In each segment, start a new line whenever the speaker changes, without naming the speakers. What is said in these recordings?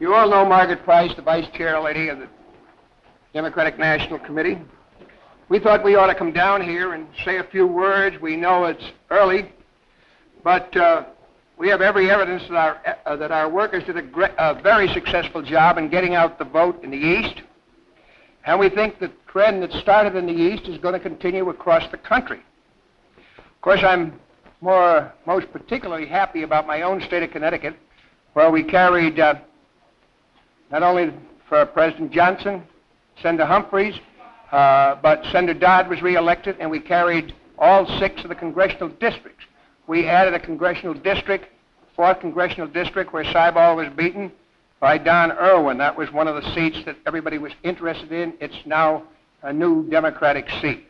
You all know Margaret Price, the vice chair lady of the Democratic National Committee. We thought we ought to come down here and say a few words. We know it's early, but we have every evidence that our workers did a very successful job in getting out the vote in the East, and we think the trend that started in the East is going to continue across the country. Of course, I'm most particularly happy about my own state of Connecticut, where we carried not only for President Johnson, Senator Humphreys, but Senator Dodd was reelected, and we carried all 6 of the congressional districts. We added a congressional district, 4th congressional district, where Seibel was beaten by Don Irwin. That was one of the seats that everybody was interested in. It's now a new Democratic seat.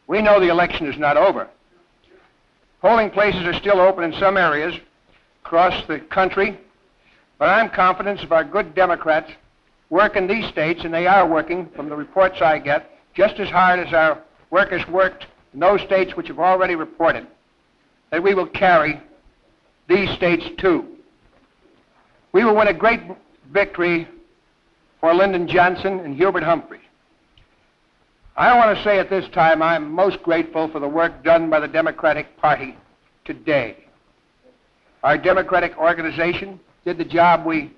We know the election is not over. Polling places are still open in some areas across the country, but I'm confident if our good Democrats work in these states, and they are working, from the reports I get, just as hard as our workers worked in those states which have already reported, that we will carry these states too. We will win a great victory for Lyndon Johnson and Hubert Humphrey. I want to say at this time I'm most grateful for the work done by the Democratic Party today. Our Democratic organization did the job we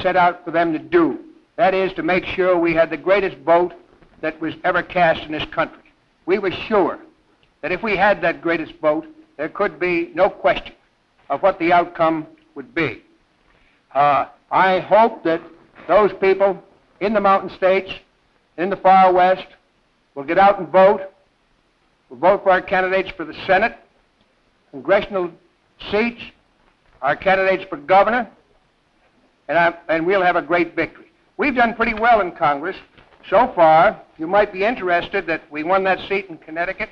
set out for them to do. That is, to make sure we had the greatest vote that was ever cast in this country. We were sure that if we had that greatest vote, there could be no question of what the outcome would be. I hope that those people in the mountain states, in the far west, will get out and vote. Will vote for our candidates for the Senate, congressional seats, our candidates for governor, and we'll have a great victory. We've done pretty well in Congress so far. You might be interested that we won that seat in Connecticut.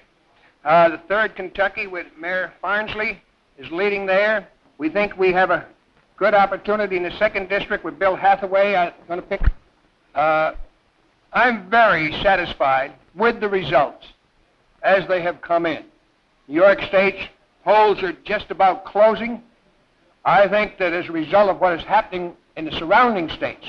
The 3rd Kentucky with Mayor Farnsley is leading there. We think we have a good opportunity in the 2nd District with Bill Hathaway. I'm going to pick. I'm very satisfied with the results as they have come in. New York State's polls are just about closing. I think that as a result of what is happening in the surrounding states,